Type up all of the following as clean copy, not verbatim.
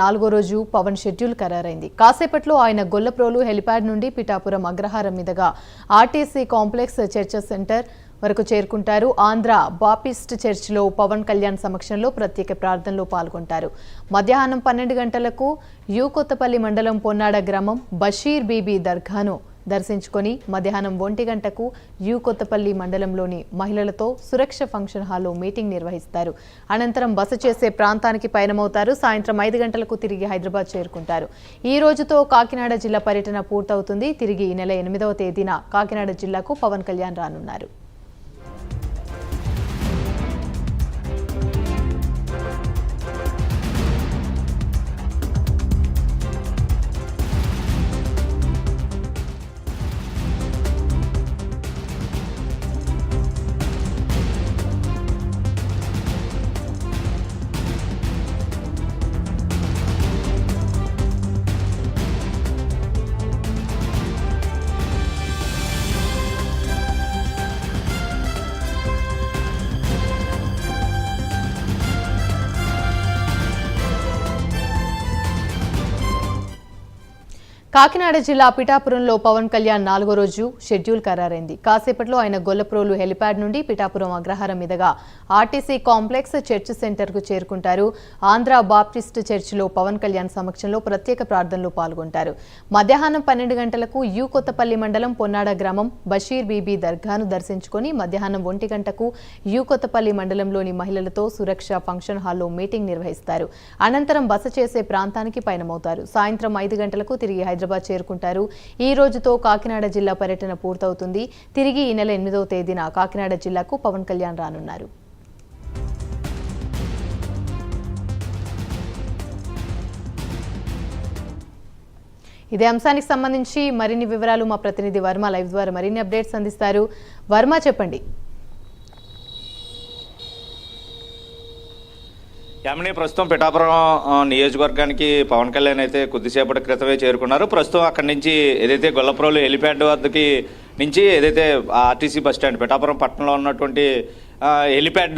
నాలుగో రోజు పవన్ షెడ్యూల్ ఖరారైంది. కాసేపట్లో ఆయన గొల్లప్రోలు హెలిప్యాడ్ నుండి పిఠాపురం అగ్రహారం మీదుగా ఆర్టీసీ కాంప్లెక్స్ చర్చ్ సెంటర్ వరకు చేరుకుంటారు. ఆంధ్ర బాప్టిస్ట్ చర్చ్లో పవన్ కళ్యాణ్ సమక్షంలో ప్రత్యేక ప్రార్థనలో పాల్గొంటారు. మధ్యాహ్నం 12 గంటలకు కొత్తపల్లి మండలం పొన్నాడ గ్రామం బషీర్ బీబీ దర్గాను దర్శించుకొని మధ్యాహ్నం 1 గంటకు కొత్తపల్లి మండలంలోని మహిళలతో సురక్ష ఫంక్షన్ హాల్లో మీటింగ్ నిర్వహిస్తారు. అనంతరం బస చేసే ప్రాంతానికి పయనమవుతారు. సాయంత్రం 5 గంటలకు తిరిగి హైదరాబాద్ చేరుకుంటారు. ఈ రోజుతో కాకినాడ జిల్లా పర్యటన పూర్తవుతుంది. తిరిగి ఈ నెల 8వ తేదీన కాకినాడ జిల్లాకు పవన్ కళ్యాణ్ రానున్నారు. కాకినాడ జిల్లా పిఠాపురంలో పవన్ కళ్యాణ్ 4వ రోజు షెడ్యూల్ ఖరారైంది. కాసేపట్లో ఆయన గొల్లప్రోలు హెలిప్యాడ్ నుండి పిఠాపురం అగ్రహారం మీదుగా ఆర్టీసీ కాంప్లెక్స్ చర్చ్ సెంటర్కు చేరుకుంటారు. ఆంధ్ర బాప్టిస్ట్ చర్చిలో పవన్ కళ్యాణ్ సమక్షంలో ప్రత్యేక ప్రార్థనలో పాల్గొంటారు. మధ్యాహ్నం 12 గంటలకు కొత్తపల్లి మండలం పొన్నాడ గ్రామం బషీర్ బీబీ దర్గాను దర్శించుకొని మధ్యాహ్నం 1 గంటకు కొత్తపల్లి మండలంలోని మహిళలతో సురక్ష ఫంక్షన్ హాల్లో మీటింగ్ నిర్వహిస్తారు. అనంతరం బస చేసే ప్రాంతానికి పయనమవుతారు. సాయంత్రం 5 గంటలకు తిరిగి హైదరాబాద్ చేరుకుంటారు. ఈ రోజుతో కాకినాడ జిల్లా పర్యటన పూర్తవుతుంది. తిరిగి ఈ నెల 8వ తేదీన కాకినాడ జిల్లాకు పవన్ కళ్యాణ్ రానున్నారు. ఇదే అంశానికి సంబంధించి మరిన్ని వివరాలు మా ప్రతినిధి వర్మ లైవ్ ద్వారా మరిన్ని అప్డేట్స్ అందిస్తారు. వర్మ, చెప్పండి. యామిని, ప్రస్తుతం పిఠాపురం నియోజకవర్గానికి పవన్ కళ్యాణ్ అయితే కొద్దిసేపటి క్రితమే చేరుకున్నారు. ప్రస్తుతం అక్కడి నుంచి ఏదైతే గొల్లప్రోలు హెలిప్యాడ్ వద్దకి నుంచి ఏదైతే ఆర్టీసీ బస్టాండ్ పిఠాపురం పట్టణంలో ఉన్నటువంటి హెలిప్యాడ్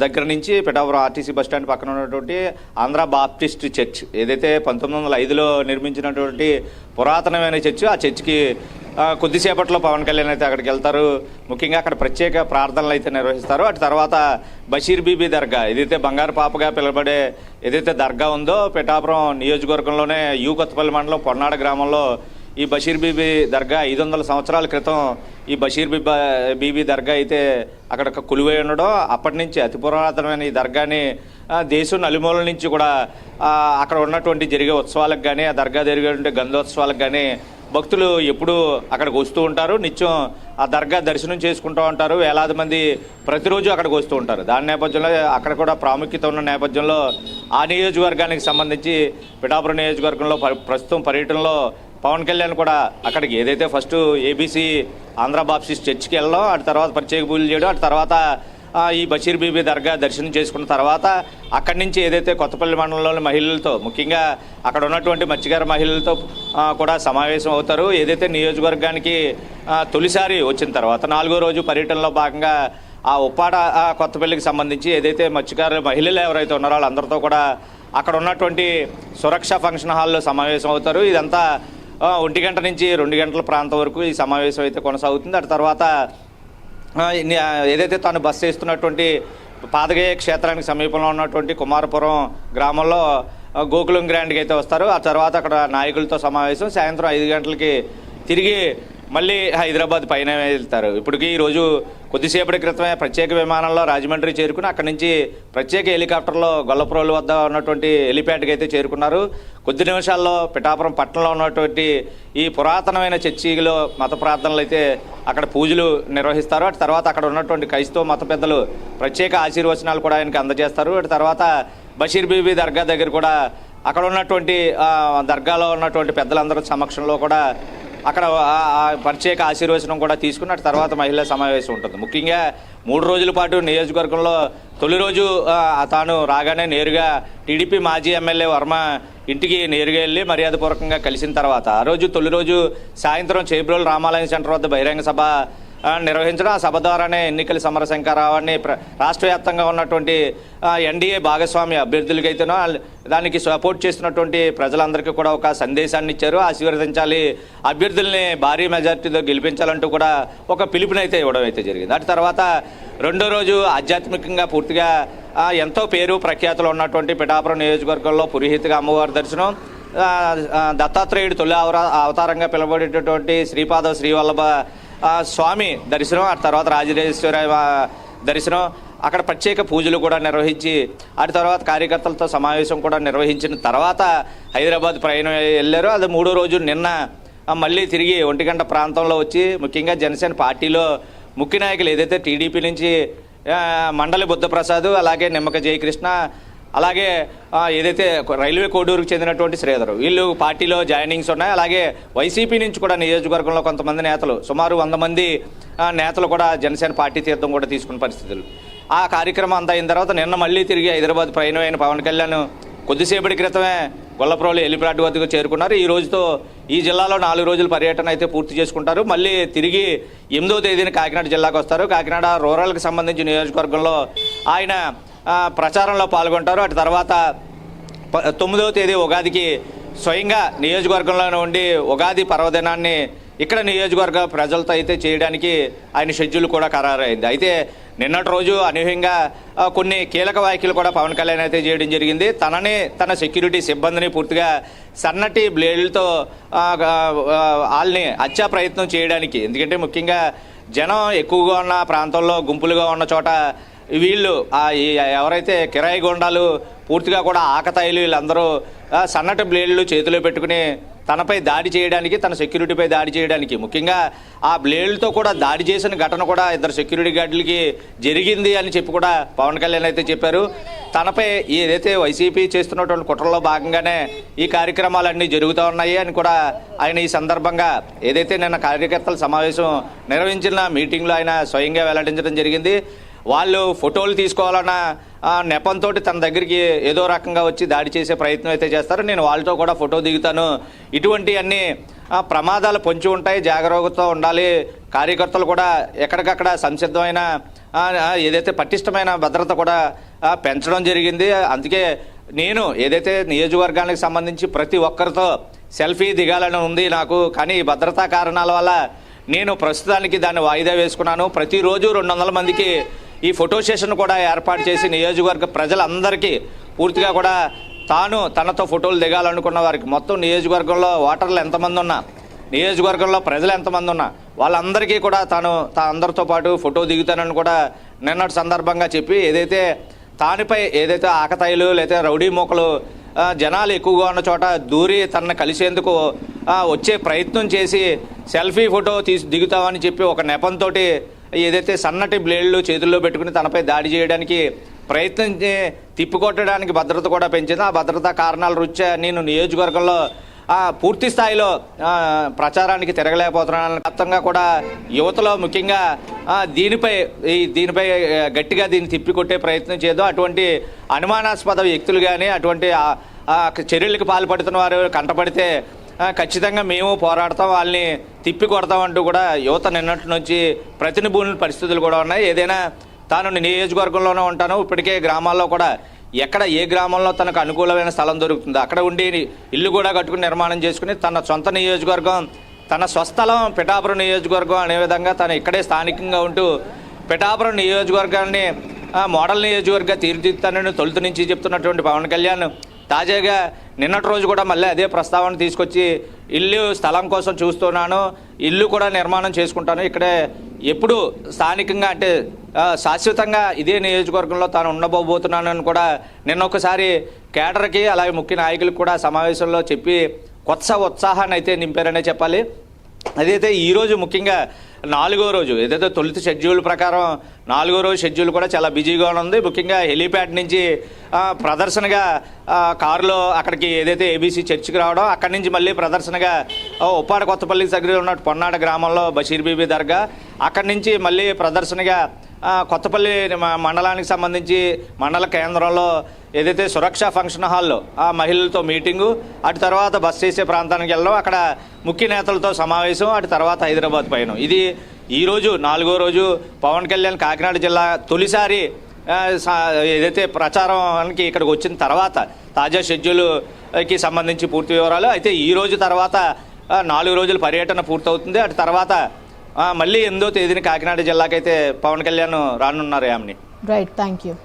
దగ్గర నుంచి పిఠాపురం ఆర్టీసీ బస్టాండ్ పక్కన ఉన్నటువంటి ఆంధ్ర బాప్టిస్ట్ చర్చ్ ఏదైతే 1905లో నిర్మించినటువంటి పురాతనమైన చర్చ్, ఆ చర్చ్కి కొద్దిసేపట్లో పవన్ కళ్యాణ్ అయితే అక్కడికి వెళ్తారు. ముఖ్యంగా అక్కడ ప్రత్యేక ప్రార్థనలు అయితే నిర్వహిస్తారు. అటు తర్వాత బషీర్ బీబీ దర్గా ఏదైతే బంగారు పాపగా పిలువబడే ఏదైతే దర్గా ఉందో పిఠాపురం నియోజకవర్గంలోనే కొత్తపల్లి మండలం పొన్నాడ గ్రామంలో ఈ బషీర్ బీబీ దర్గా 500 సంవత్సరాల క్రితం ఈ బషీర్ బీబీ దర్గా అయితే అక్కడ కొలువై ఉండడం, అప్పటి నుంచి అతి పురాతనమైన ఈ దర్గాని దేశం నలుమూలల నుంచి కూడా అక్కడ ఉన్నటువంటి జరిగే ఉత్సవాలకు కానీ ఆ దర్గా జరిగేటువంటి గంధోత్సవాలకు కానీ భక్తులు ఎప్పుడూ అక్కడికి వస్తూ ఉంటారు. నిత్యం ఆ దర్గా దర్శనం చేసుకుంటూ ఉంటారు. వేలాది మంది ప్రతిరోజు అక్కడికి వస్తూ ఉంటారు. దాని నేపథ్యంలో అక్కడ కూడా ప్రాముఖ్యత ఉన్న నేపథ్యంలో ఆ నియోజకవర్గానికి సంబంధించి పిఠాపురం నియోజకవర్గంలో ప్రస్తుతం పర్యటనలో పవన్ కళ్యాణ్ కూడా అక్కడికి ఏదైతే ఫస్ట్ ఏబీసీ ఆంధ్ర బాప్టిస్ట్ చర్చ్కి వెళ్ళడం, అటు తర్వాత ప్రత్యేక పూజలు చేయడం, అటు తర్వాత ఈ బషీర్ బీబీ దర్గా దర్శనం చేసుకున్న తర్వాత అక్కడి నుంచి ఏదైతే కొత్తపల్లి మండలంలోని మహిళలతో ముఖ్యంగా అక్కడ ఉన్నటువంటి మత్స్యకార మహిళలతో కూడా సమావేశం అవుతారు. ఏదైతే నియోజకవర్గానికి తొలిసారి వచ్చిన తర్వాత 4వ రోజు పర్యటనలో భాగంగా ఆ ఉప్పాడ కొత్తపల్లికి సంబంధించి ఏదైతే మత్స్యకార మహిళలు ఎవరైతే ఉన్నారో వాళ్ళందరితో కూడా అక్కడ ఉన్నటువంటి సురక్ష ఫంక్షన్ హాల్లో సమావేశం అవుతారు. ఇదంతా 1 గంట నుంచి 2 గంటల ప్రాంతం వరకు ఈ సమావేశం అయితే కొనసాగుతుంది. అటు తర్వాత ఏదైతే తాను బస్ చేస్తున్నటువంటి పాదగయ క్షేత్రానికి సమీపంలో ఉన్నటువంటి కుమారపురం గ్రామంలో గోకులం గ్రాండ్కి అయితే వస్తారు. ఆ తర్వాత అక్కడ నాయకులతో సమావేశం, సాయంత్రం 5 గంటలకి తిరిగి మళ్ళీ హైదరాబాద్ పైన వెళ్తారు. ఇప్పటికీ ఈరోజు కొద్దిసేపటి క్రితమే ప్రత్యేక విమానంలో రాజమండ్రి చేరుకుని అక్కడి నుంచి ప్రత్యేక హెలికాప్టర్లో గొల్లప్రోలు వద్ద ఉన్నటువంటి హెలిప్యాడ్కి అయితే చేరుకున్నారు. కొద్ది నిమిషాల్లో పిఠాపురం పట్టణంలో ఉన్నటువంటి ఈ పురాతనమైన చర్చిలో మత ప్రార్థనలు అయితే అక్కడ పూజలు నిర్వహిస్తారు. అటు తర్వాత అక్కడ ఉన్నటువంటి క్రైస్తవ మత పెద్దలు ప్రత్యేక ఆశీర్వచనాలు కూడా ఆయనకి అందజేస్తారు. అటు తర్వాత బషీర్ బీబీ దర్గా దగ్గర కూడా అక్కడ ఉన్నటువంటి దర్గాలో ఉన్నటువంటి పెద్దలందరి సమక్షంలో కూడా అక్కడ ప్రత్యేక ఆశీర్వచనం కూడా తీసుకున్న తర్వాత మహిళా సమావేశం ఉంటుంది. ముఖ్యంగా 3 రోజుల పాటు నియోజకవర్గంలో తొలి రోజు తాను రాగానే నేరుగా టీడీపీ మాజీ ఎమ్మెల్యే వర్మ ఇంటికి నేరుగా వెళ్ళి మర్యాదపూర్వకంగా కలిసిన తర్వాత ఆ రోజు తొలి రోజు సాయంత్రం చేబ్రోలు రామాలయం సెంటర్ వద్ద బహిరంగ సభ నిర్వహించడం, ఆ సభ ద్వారానే ఎన్నికల సమరశంకరావాన్ని రాష్ట్ర వ్యాప్తంగా ఉన్నటువంటి ఎన్డీఏ భాగస్వామి అభ్యర్థులకైతేనో దానికి సపోర్ట్ చేస్తున్నటువంటి ప్రజలందరికీ కూడా ఒక సందేశాన్ని ఇచ్చారు. ఆశీర్వదించాలి, అభ్యర్థుల్ని భారీ మెజార్టీతో గెలిపించాలంటూ కూడా ఒక పిలుపునైతే ఇవ్వడం అయితే జరిగింది. అటు తర్వాత రెండో రోజు ఆధ్యాత్మికంగా పూర్తిగా ఎంతో పేరు ప్రఖ్యాతులు ఉన్నటువంటి పిఠాపురం నియోజకవర్గంలో పురోహితిగా అమ్మవారి దర్శనం, దత్తాత్రేయుడు తొలి అవతారంగా పిలువబడేటటువంటి శ్రీపాద శ్రీవల్లభ స్వామి దర్శనం, ఆ తర్వాత రాజరాజేశ్వర దర్శనం, అక్కడ ప్రత్యేక పూజలు కూడా నిర్వహించి అటు తర్వాత కార్యకర్తలతో సమావేశం కూడా నిర్వహించిన తర్వాత హైదరాబాద్ ప్రయాణం వెళ్ళారు. అది మూడో రోజు నిన్న మళ్ళీ తిరిగి ఒంటిగంట ప్రాంతంలో వచ్చి ముఖ్యంగా జనసేన పార్టీలో ముఖ్య నాయకులు ఏదైతే టీడీపీ నుంచి మండలి బుద్ధప్రసాద్, అలాగే నిమ్మక జయకృష్ణ, అలాగే ఏదైతే రైల్వే కోడూరుకు చెందినటువంటి శ్రీధర్, వీళ్ళు పార్టీలో జాయినింగ్స్ ఉన్నాయి. అలాగే వైసీపీ నుంచి కూడా నియోజకవర్గంలో కొంతమంది నేతలు, సుమారు 100 మంది నేతలు కూడా జనసేన పార్టీ తీర్థం కూడా తీసుకున్న పరిస్థితులు. ఆ కార్యక్రమం అంతా అయిన తర్వాత నిన్న మళ్ళీ తిరిగి హైదరాబాద్ ప్రయాణం అయిన పవన్ కళ్యాణ్ కొద్దిసేపటి క్రితమే గొల్లప్రోలు హెలిప్యాడ్ వద్దకు చేరుకున్నారు. ఈ రోజుతో ఈ జిల్లాలో 4 రోజుల పర్యటన అయితే పూర్తి చేసుకుంటారు. మళ్ళీ తిరిగి 8వ తేదీన కాకినాడ జిల్లాకు వస్తారు. కాకినాడ రూరల్కి సంబంధించి నియోజకవర్గంలో ఆయన ప్రచారంలో పాల్గొంటారు. అటు తర్వాత 9వ తేదీ ఉగాదికి స్వయంగా నియోజకవర్గంలోనే ఉండి ఉగాది పర్వదినాన్ని ఇక్కడ నియోజకవర్గ ప్రజలతో అయితే చేయడానికి ఆయన షెడ్యూల్ కూడా ఖరారైంది. అయితే నిన్నటి రోజు అనూహ్యంగా కొన్ని కీలక వ్యాఖ్యలు కూడా పవన్ కళ్యాణ్ అయితే చేయడం జరిగింది. తన సెక్యూరిటీ సిబ్బందిని పూర్తిగా సన్నటి బ్లేడ్లతో వాళ్ళని హత్యా ప్రయత్నం చేయడానికి, ఎందుకంటే ముఖ్యంగా జనం ఎక్కువగా ఉన్న ప్రాంతంలో గుంపులుగా ఉన్న చోట వీళ్ళు ఎవరైతే కిరాయి గొండాలు పూర్తిగా కూడా ఆకతాయిలు వీళ్ళందరూ సన్నటి బ్లేడ్లు చేతిలో పెట్టుకుని తనపై దాడి చేయడానికి, తన సెక్యూరిటీపై దాడి చేయడానికి, ముఖ్యంగా ఆ బ్లేడ్లతో కూడా దాడి చేసిన ఘటన కూడా 2 సెక్యూరిటీ గార్డులకి జరిగింది అని చెప్పి కూడా పవన్ కళ్యాణ్ అయితే చెప్పారు. తనపై ఏదైతే వైసీపీ చేస్తున్నటువంటి కుట్రలో భాగంగానే ఈ కార్యక్రమాలన్నీ జరుగుతూ ఉన్నాయి అని కూడా ఆయన ఈ సందర్భంగా ఏదైతే నిన్న కార్యకర్తల సమావేశం నిర్వహించిన మీటింగ్లో ఆయన స్వయంగా వెల్లడించడం జరిగింది. వాళ్ళు ఫోటోలు తీసుకోవాలన్న నెపంతో తన దగ్గరికి ఏదో రకంగా వచ్చి దాడి చేసే ప్రయత్నం అయితే చేస్తారు. నేను వాళ్ళతో కూడా ఫోటో దిగుతాను, ఇటువంటి అన్ని ప్రమాదాలు పొంచి ఉంటాయి, జాగ్రత్తతో ఉండాలి, కార్యకర్తలు కూడా ఎక్కడికక్కడ సంసిద్ధమైన ఏదైతే పటిష్టమైన భద్రత కూడా పెంచడం జరిగింది. అందుకే నేను ఏదైతే నియోజకవర్గానికి సంబంధించి ప్రతి ఒక్కరితో సెల్ఫీ దిగాలని ఉంది నాకు, కానీ భద్రతా కారణాల వల్ల నేను ప్రస్తుతానికి దాన్ని వాయిదా వేసుకున్నాను. ప్రతిరోజు 200 మందికి ఈ ఫోటో సెషన్ కూడా ఏర్పాటు చేసి నియోజకవర్గ ప్రజలందరికీ పూర్తిగా కూడా తనతో ఫోటోలు దిగాలనుకున్న వారికి మొత్తం నియోజకవర్గంలో ఓటర్లు ఎంతమంది ఉన్నా, నియోజకవర్గంలో ప్రజలు ఎంతమంది ఉన్నా వాళ్ళందరికీ కూడా అందరితో పాటు ఫోటో దిగుతానని కూడా నిన్నటి సందర్భంగా చెప్పి తానిపై ఏదైతే ఆకతాయిలు లేదా రౌడీ మోకలు జనాలు ఎక్కువగా ఉన్న చోట దూరి తనను కలిసేందుకు వచ్చే ప్రయత్నం చేసి సెల్ఫీ ఫోటో దిగుతామని చెప్పి ఒక నెపంతో ఏదైతే సన్నటి బ్లేడ్లు చేతుల్లో పెట్టుకుని తనపై దాడి చేయడానికి ప్రయత్నించి తిప్పికొట్టడానికి భద్రత కూడా పెంచింది. ఆ భద్రతా కారణాల రీత్యా నేను నియోజకవర్గంలో పూర్తి స్థాయిలో ప్రచారానికి తిరగలేకపోతున్నాను. మొత్తంగా కూడా యువతలో ముఖ్యంగా దీనిపై గట్టిగా దీన్ని తిప్పికొట్టే ప్రయత్నం చేయదు. అటువంటి అనుమానాస్పద వ్యక్తులు కానీ అటువంటి చర్యలకు పాల్పడుతున్న వారు కంటపడితే ఖచ్చితంగా మేము పోరాడతాం, వాళ్ళని తిప్పి కొడతామంటూ కూడా యువత నిన్నటి నుంచి ప్రతినిధుల పరిస్థితులు కూడా ఉన్నాయి. ఏదైనా తాను నియోజకవర్గంలోనే ఉంటాను, ఇప్పటికే గ్రామాల్లో కూడా ఎక్కడ ఏ గ్రామంలో తనకు అనుకూలమైన స్థలం దొరుకుతుందో అక్కడ ఉండి ఇల్లు కూడా కట్టుకుని నిర్మాణం చేసుకుని తన సొంత నియోజకవర్గం, తన స్వస్థలం పిఠాపురం నియోజకవర్గం అనే విధంగా తను ఇక్కడే స్థానికంగా ఉంటూ పిఠాపురం నియోజకవర్గాన్ని మోడల్ నియోజకవర్గ తీర్చిదిద్దుతానని తొలుత నుంచి చెప్తున్నటువంటి పవన్ కళ్యాణ్ తాజాగా నిన్నటి రోజు కూడా మళ్ళీ అదే ప్రస్తావన తీసుకొచ్చి స్థలం కోసం చూస్తున్నాను, ఇల్లు కూడా నిర్మాణం చేసుకుంటాను, ఇక్కడే ఎప్పుడు స్థానికంగా అంటే శాశ్వతంగా ఇదే నియోజకవర్గంలో తాను ఉండబోతున్నానని కూడా నిన్న ఒకసారి కేడర్కి అలాగే ముఖ్య నాయకులకు కూడా సమావేశంలో చెప్పి కొత్త ఉత్సాహాన్ని అయితే నింపారనే చెప్పాలి. అదైతే ఈరోజు ముఖ్యంగా 4వ రోజు ఏదైతే తొలుత షెడ్యూల్ ప్రకారం 4వ రోజు షెడ్యూల్ కూడా చాలా బిజీగా ఉంది. ముఖ్యంగా హెలీప్యాడ్ నుంచి ప్రదర్శనగా కారులో అక్కడికి ఏదైతే ఏబీసీ చర్చికి రావడం, అక్కడి నుంచి మళ్ళీ ప్రదర్శనగా ఉప్పాడ కొత్తపల్లికి దగ్గర ఉన్న పొన్నాడ గ్రామంలో బషీర్ బీబీ దర్గా, అక్కడి నుంచి మళ్ళీ ప్రదర్శనగా కొత్తపల్లి మండలానికి సంబంధించి మండల కేంద్రంలో ఏదైతే సురక్ష ఫంక్షన్ హాల్లో మహిళలతో మీటింగు, అటు తర్వాత బస్ చేసే ప్రాంతానికి వెళ్ళడం, అక్కడ ముఖ్య నేతలతో సమావేశం, అటు తర్వాత హైదరాబాద్ పయనం. ఇది ఈరోజు 4వ రోజు పవన్ కళ్యాణ్ కాకినాడ జిల్లా తొలిసారి ఏదైతే ప్రచారానికి ఇక్కడికి వచ్చిన తర్వాత తాజా షెడ్యూల్కి సంబంధించి పూర్తి వివరాలు అయితే ఈ రోజు తర్వాత 4 రోజుల పర్యటన పూర్తవుతుంది. అటు తర్వాత మళ్ళీ 8వ తేదీని కాకినాడ జిల్లాకైతే పవన్ కళ్యాణ్ రానున్నారు. యామిని. Right, thank you.